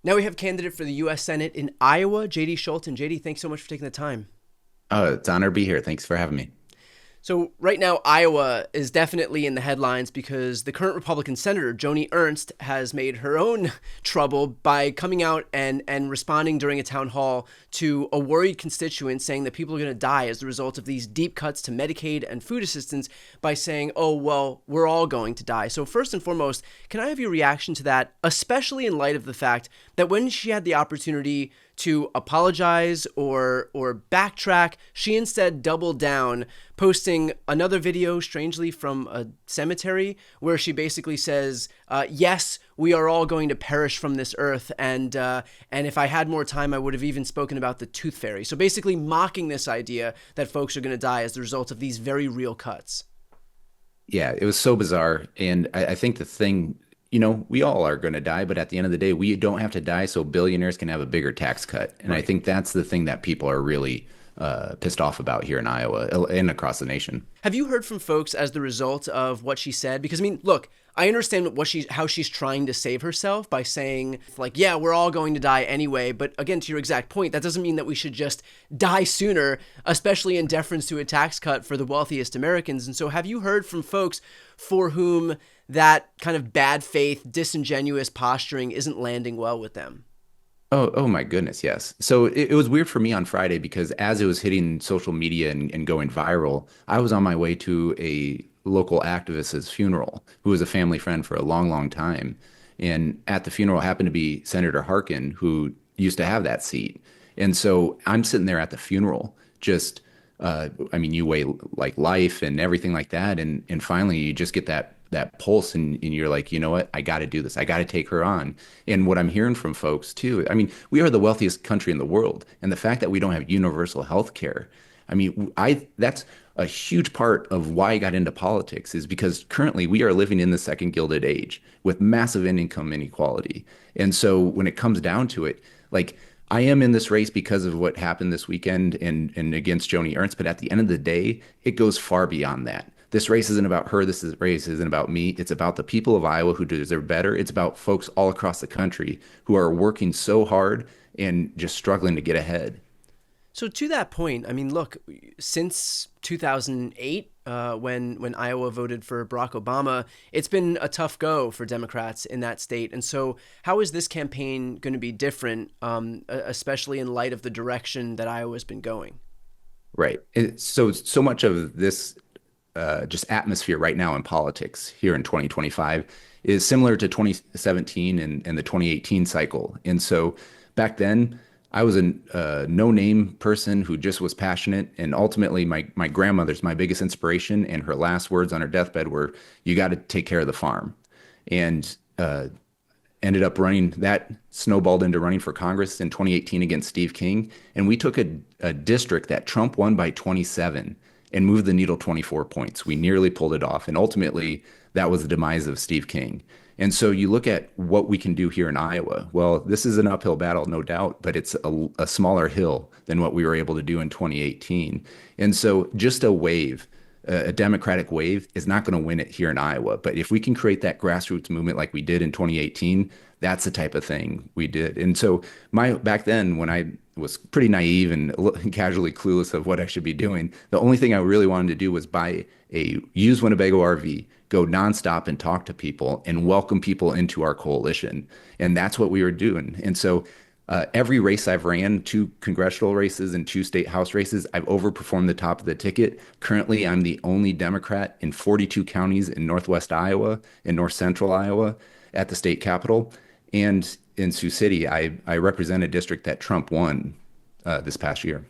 Now we have candidate for the U.S. Senate in Iowa, JD Scholten. JD, thanks so much for taking the time. It's an honor to be here. Thanks for having me. So right now, Iowa is definitely in the headlines because the current Republican senator, Joni Ernst, has made her own trouble by coming out and responding during a town hall to a worried constituent saying that people are going to die as a result of these deep cuts to Medicaid and food assistance by saying, oh, well, we're all going to die. So first and foremost, can I have your reaction to that, especially in light of the fact that when she had the opportunity to apologize or backtrack, she instead doubled down, posting another video, strangely from a cemetery, where she basically says, "Yes, we are all going to perish from this earth, and if I had more time, I would have even spoken about the tooth fairy." So basically, mocking this idea that folks are going to die as the result of these very real cuts. Yeah, it was so bizarre. And I think the thing, we all are going to die, but at the end of the day, we don't have to die so billionaires can have a bigger tax cut. And I Right. think that's the thing that people are really pissed off about here in Iowa and across the nation. Have you heard from folks as the result of what she said? Because I mean, look, I understand how she's trying to save herself by saying like, yeah, we're all going to die anyway. But again, to your exact point, that doesn't mean that we should just die sooner, especially in deference to a tax cut for the wealthiest Americans. And so have you heard from folks for whom that kind of bad faith, disingenuous posturing isn't landing well with them? Oh my goodness, yes. So it was weird for me on Friday because as it was hitting social media and going viral, I was on my way to a local activist's funeral who was a family friend for a long, long time. And at the funeral happened to be Senator Harkin, who used to have that seat. And so I'm sitting there at the funeral, just, I mean, you weigh like life and everything like that. And finally, you just get that pulse and you're like, you know what? I got to do this. I got to take her on. And what I'm hearing from folks too, I mean, we are the wealthiest country in the world. And the fact that we don't have universal health care, I mean, that's a huge part of why I got into politics is because currently we are living in the second Gilded Age with massive income inequality. And so when it comes down to it, like I am in this race because of what happened this weekend and against Joni Ernst, but at the end of the day, it goes far beyond that. This race isn't about her. Race isn't about me. It's about the people of Iowa who deserve better. It's about folks all across the country who are working so hard and just struggling to get ahead. So to that point, I mean, look, since 2008, when Iowa voted for Barack Obama, it's been a tough go for Democrats in that state. And so, how is this campaign going to be different, especially in light of the direction that Iowa's been going? Right. So much of this just atmosphere right now in politics here in 2025 is similar to 2017 and the 2018 cycle. And so back then, I was a no-name person who just was passionate. And ultimately, my grandmother's my biggest inspiration. And her last words on her deathbed were, "You got to take care of the farm." And ended up running, that snowballed into running for Congress in 2018 against Steve King. And we took a district that Trump won by 27 and moved the needle 24 points. We nearly pulled it off. And ultimately, that was the demise of Steve King. And so you look at what we can do here in Iowa. Well, this is an uphill battle, no doubt, but it's a smaller hill than what we were able to do in 2018. And so just a wave, a Democratic wave, is not going to win it here in Iowa. But if we can create that grassroots movement like we did in 2018, that's the type of thing we did. And so back then, when I was pretty naive and casually clueless of what I should be doing, the only thing I really wanted to do was buy a used Winnebago RV, go nonstop and talk to people and welcome people into our coalition. And that's what we were doing. And so every race I've ran, two congressional races and two state house races, I've overperformed the top of the ticket. Currently, I'm the only Democrat in 42 counties in Northwest Iowa and North Central Iowa at the state capitol. And in Sioux City, I represent a district that Trump won this past year.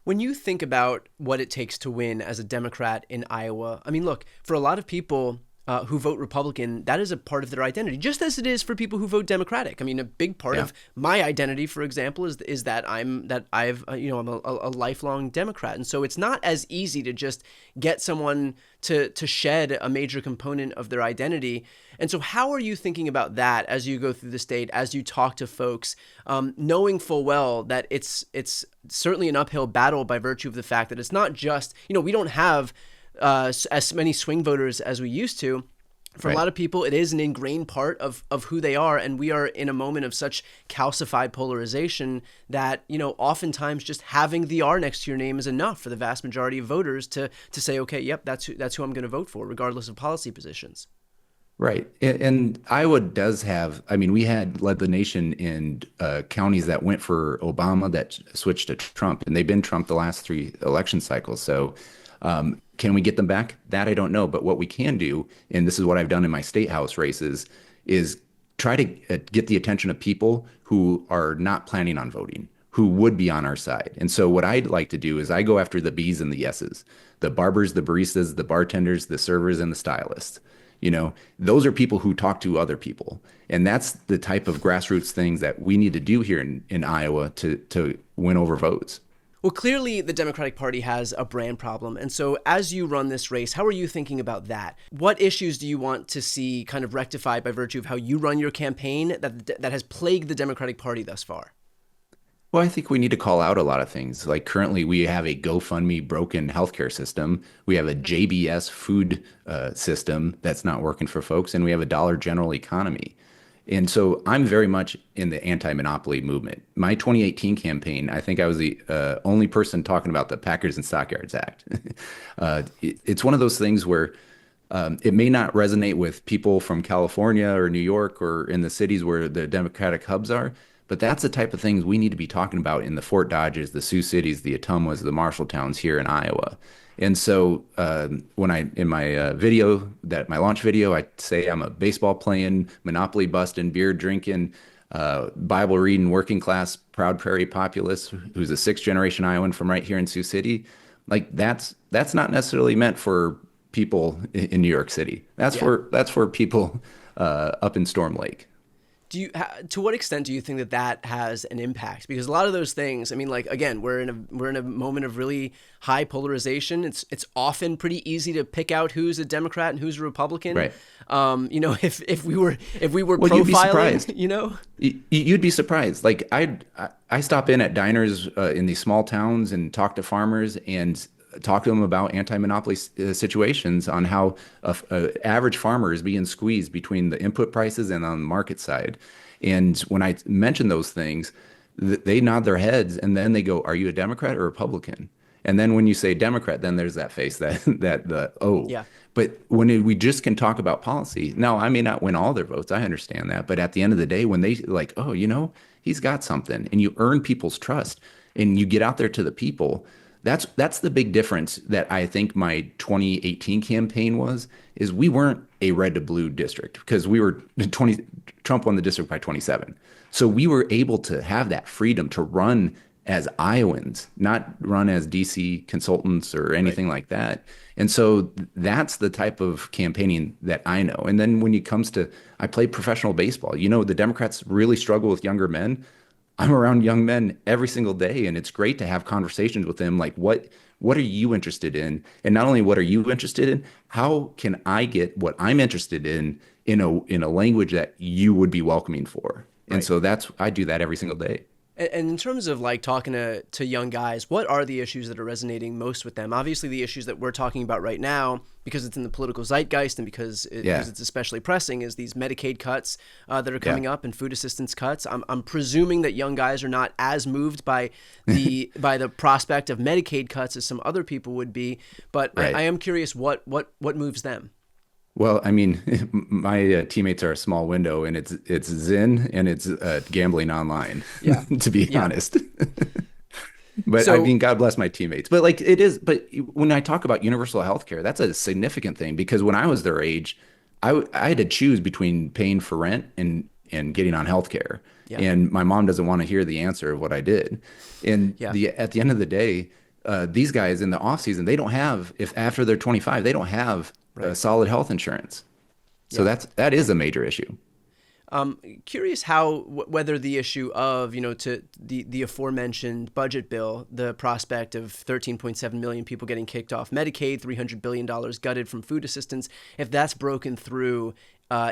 When you think about what it takes to win as a Democrat in Iowa, I mean, look, for a lot of people who vote Republican, that is a part of their identity, just as it is for people who vote Democratic. I mean, a big part Yeah. of my identity, for example, is that I'm a lifelong Democrat, and so it's not as easy to just get someone to shed a major component of their identity. And so, how are you thinking about that as you go through the state, as you talk to folks, knowing full well that it's certainly an uphill battle by virtue of the fact that it's not just we don't have as many swing voters as we used to. For a Right. lot of people, it is an ingrained part of who they are. And we are in a moment of such calcified polarization that, oftentimes just having the R next to your name is enough for the vast majority of voters to say, okay, yep, that's who I'm going to vote for, regardless of policy positions. Right. And Iowa does have, I mean, we had led the nation in counties that went for Obama that switched to Trump, and they've been Trump the last three election cycles. So can we get them back? That I don't know. But what we can do, and this is what I've done in my state house races, is try to get the attention of people who are not planning on voting, who would be on our side. And so what I'd like to do is I go after the B's and the S's, the barbers, the baristas, the bartenders, the servers, and the stylists. Those are people who talk to other people. And that's the type of grassroots things that we need to do here in Iowa to win over votes. Well, clearly the Democratic Party has a brand problem. And so as you run this race, how are you thinking about that? What issues do you want to see kind of rectified by virtue of how you run your campaign that has plagued the Democratic Party thus far? Well, I think we need to call out a lot of things. Like currently, we have a GoFundMe broken healthcare system. We have a JBS food system that's not working for folks, and we have a Dollar General economy. And so I'm very much in the anti-monopoly movement. My 2018 campaign, I think I was the only person talking about the Packers and Stockyards Act. It's one of those things where it may not resonate with people from California or New York or in the cities where the Democratic hubs are, but that's the type of things we need to be talking about in the Fort Dodges, the Sioux Cities, the Ottumwas, the Marshalltowns here in Iowa. And so when in my video, my launch video, I say I'm a baseball playing, Monopoly busting, beer drinking, Bible reading, working class, proud prairie populace who's a sixth generation Iowan from right here in Sioux City. Like that's not necessarily meant for people in New York City. Yeah. That's for people up in Storm Lake. To what extent do you think that has an impact? Because a lot of those things, I mean, like, again, we're in a moment of really high polarization. It's often pretty easy to pick out who's a Democrat and who's a Republican. Right. If we were Well, you'd be profiling, surprised. You'd be surprised. Like I stop in at diners in these small towns and talk to farmers and talk to them about anti-monopoly situations on how a average farmer is being squeezed between the input prices and on the market side. And when I mention those things, they nod their heads and then they go, "Are you a Democrat or Republican?" And then when you say Democrat, then there's that face oh. Yeah. But when we just can talk about policy, now I may not win all their votes. I understand that. But at the end of the day, when they like, oh, he's got something, and you earn people's trust and you get out there to the people, that's the big difference that I think my 2018 campaign is we weren't a red to blue district because Trump won the district by 27. So we were able to have that freedom to run as Iowans, not run as DC consultants or anything like that. And so that's the type of campaigning that I know. And then when it comes to, I played professional baseball. The Democrats really struggle with younger men. I'm around young men every single day, and it's great to have conversations with them. Like, what are you interested in? And not only what are you interested in, how can I get what I'm interested in a language that you would be welcoming for? And so I do that every single day. And in terms of like talking to young guys, what are the issues that are resonating most with them? Obviously, the issues that we're talking about right now, because it's in the political zeitgeist and because it's especially pressing, is these Medicaid cuts that are coming up and food assistance cuts. I'm presuming that young guys are not as moved by the prospect of Medicaid cuts as some other people would be. But I am curious what moves them. Well, I mean, my teammates are a small window, and it's Zyn and it's gambling online. Yeah. To be honest. But I mean, God bless my teammates. But like it is. But when I talk about universal health care, that's a significant thing because when I was their age, I had to choose between paying for rent and getting on health care. Yeah. And my mom doesn't want to hear the answer of what I did. And at the end of the day, these guys in the off season, they don't have, if after they're 25, they don't have solid health insurance. So that is a major issue. Curious whether the issue of, to the aforementioned budget bill, the prospect of 13.7 million people getting kicked off Medicaid, $300 billion gutted from food assistance, if that's broken through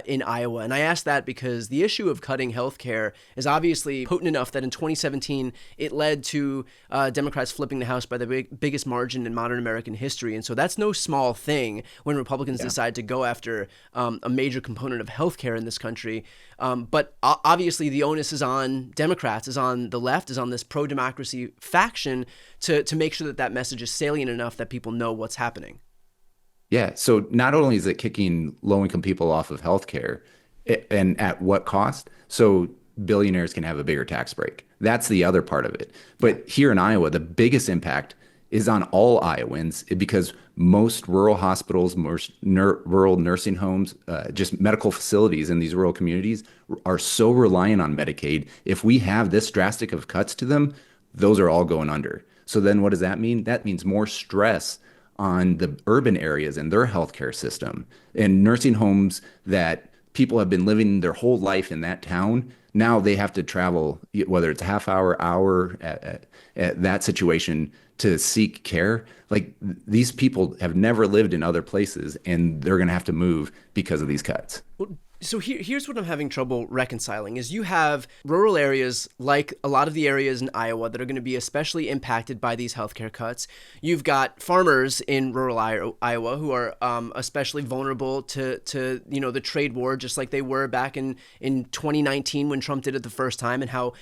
in Iowa. And I ask that because the issue of cutting health care is obviously potent enough that in 2017, it led to Democrats flipping the House by the biggest margin in modern American history. And so that's no small thing when Republicans decide to go after a major component of health care in this country. But obviously the onus is on Democrats, is on the left, is on this pro-democracy faction to make sure that that message is salient enough that people know what's happening. Yeah. So not only is it kicking low-income people off of healthcare, and at what cost? So billionaires can have a bigger tax break. That's the other part of it. But here in Iowa, the biggest impact is on all Iowans because most rural hospitals, most rural nursing homes, just medical facilities in these rural communities are so reliant on Medicaid. If we have this drastic of cuts to them, those are all going under. So then what does that mean? That means more stress on the urban areas and their healthcare system and nursing homes that people have been living their whole life in that town. Now they have to travel, whether it's a half hour, hour at that situation to seek care. Like these people have never lived in other places and they're going to have to move because of these cuts. Well, so here's what I'm having trouble reconciling is you have rural areas like a lot of the areas in Iowa that are going to be especially impacted by these healthcare cuts. You've got farmers in rural Iowa who are especially vulnerable to the trade war, just like they were back in 2019 when Trump did it the first time, and how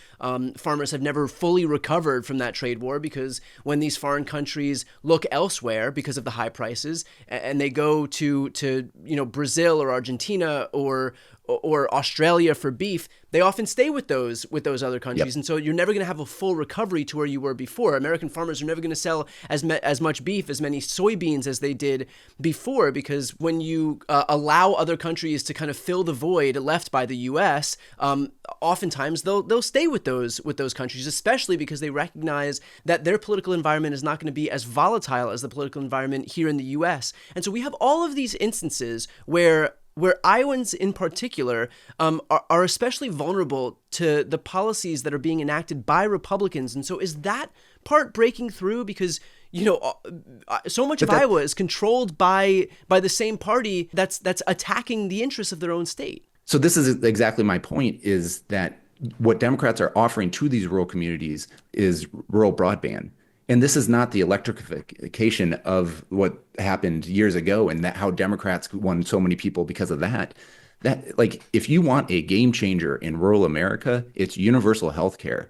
farmers have never fully recovered from that trade war because when these foreign countries look elsewhere because of the high prices and they go to Brazil or Argentina or Australia for beef, they often stay with those other countries. Yep. And so you're never going to have a full recovery to where you were before. American farmers are never going to sell as much beef, as many soybeans as they did before, because when you allow other countries to kind of fill the void left by the U.S., oftentimes they'll stay with those countries, especially because they recognize that their political environment is not going to be as volatile as the political environment here in the U.S. And so we have all of these instances where Iowans in particular are especially vulnerable to the policies that are being enacted by Republicans. And so is that part breaking through? Because, so much of Iowa is controlled by the same party that's attacking the interests of their own state. So this is exactly my point, is that what Democrats are offering to these rural communities is rural broadband. And this is not the electrification of what happened years ago and that how Democrats won so many people because of that. That, like, if you want a game changer in rural America, it's universal health care.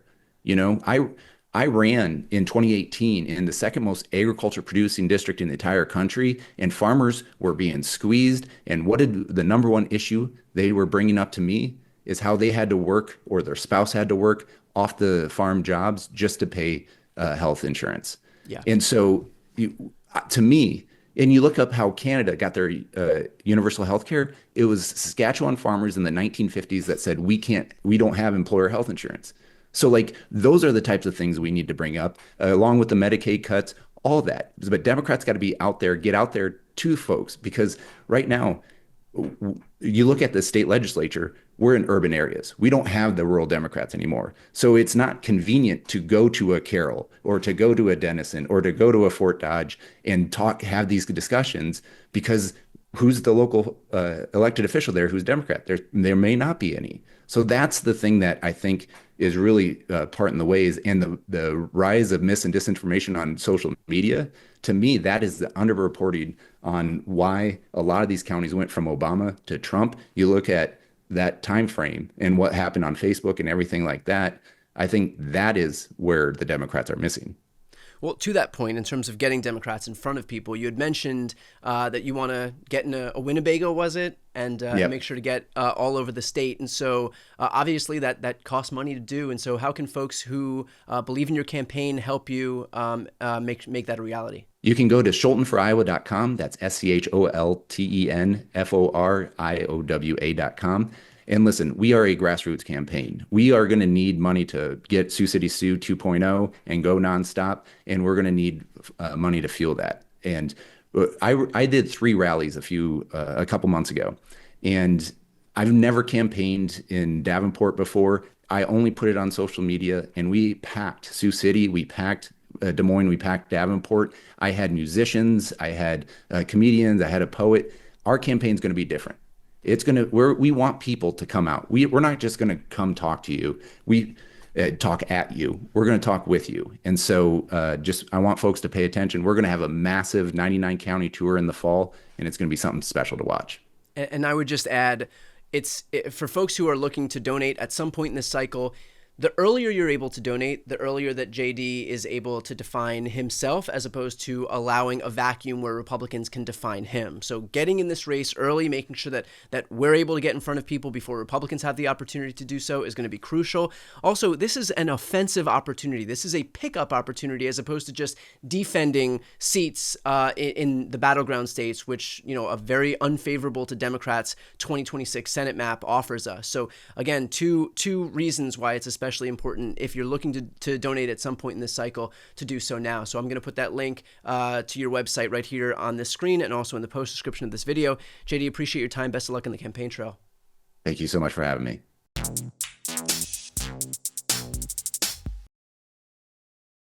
I ran in 2018 in the second most agriculture producing district in the entire country, and farmers were being squeezed. And what did the number one issue they were bringing up to me is how they had to work, or their spouse had to work off the farm jobs just to pay health insurance. Yeah. And so to me, and you look up how Canada got their universal health care, it was Saskatchewan farmers in the 1950s that said, we don't have employer health insurance. So like those are the types of things we need to bring up, along with the Medicaid cuts, all that. But Democrats got to be out there, get out there to folks, because right now, you look at the state legislature, we're in urban areas. We don't have the rural Democrats anymore. So it's not convenient to go to a Carroll or to go to a Denison or to go to a Fort Dodge and have these discussions, because who's the local elected official there who's Democrat? There may not be any. So that's the thing that I think is really part in the ways, and the rise of mis and disinformation on social media. To me, that is the underreporting on why a lot of these counties went from Obama to Trump. You look at that time frame and what happened on Facebook and everything like that. I think that is where the Democrats are missing. Well, to that point, in terms of getting Democrats in front of people, you had mentioned that you want to get in a Winnebago, was it? And make sure to get all over the state. And so obviously that costs money to do. And so how can folks who believe in your campaign help you make that a reality? You can go to ScholtenForIowa.com. That's SCHOLTENFORIOWA.com. And listen, we are a grassroots campaign. We are going to need money to get Sioux City Sioux 2.0 and go nonstop. And we're going to need money to fuel that. And I did 3 rallies a couple months ago, and I've never campaigned in Davenport before. I only put it on social media, and we packed Sioux City. We packed Des Moines. We packed Davenport. I had musicians. I had comedians. I had a poet. Our campaign's going to be different. We want people to come out. We're not just going to come talk to you. We talk at you. We're going to talk with you. And so I want folks to pay attention. We're going to have a massive 99 county tour in the fall, and it's going to be something special to watch. And I would just add, for folks who are looking to donate at some point in this cycle, the earlier you're able to donate, the earlier that JD is able to define himself, as opposed to allowing a vacuum where Republicans can define him. So getting in this race early, making sure that we're able to get in front of people before Republicans have the opportunity to do so, is going to be crucial. Also, this is an offensive opportunity. This is a pickup opportunity, as opposed to just defending seats in the battleground states, which, a very unfavorable to Democrats 2026 Senate map offers us. So again, two reasons why it's especially important, if you're looking to donate at some point in this cycle, to do so now. So I'm going to put that link to your website right here on this screen, and also in the post description of this video. JD, appreciate your time. Best of luck on the campaign trail. Thank you so much for having me.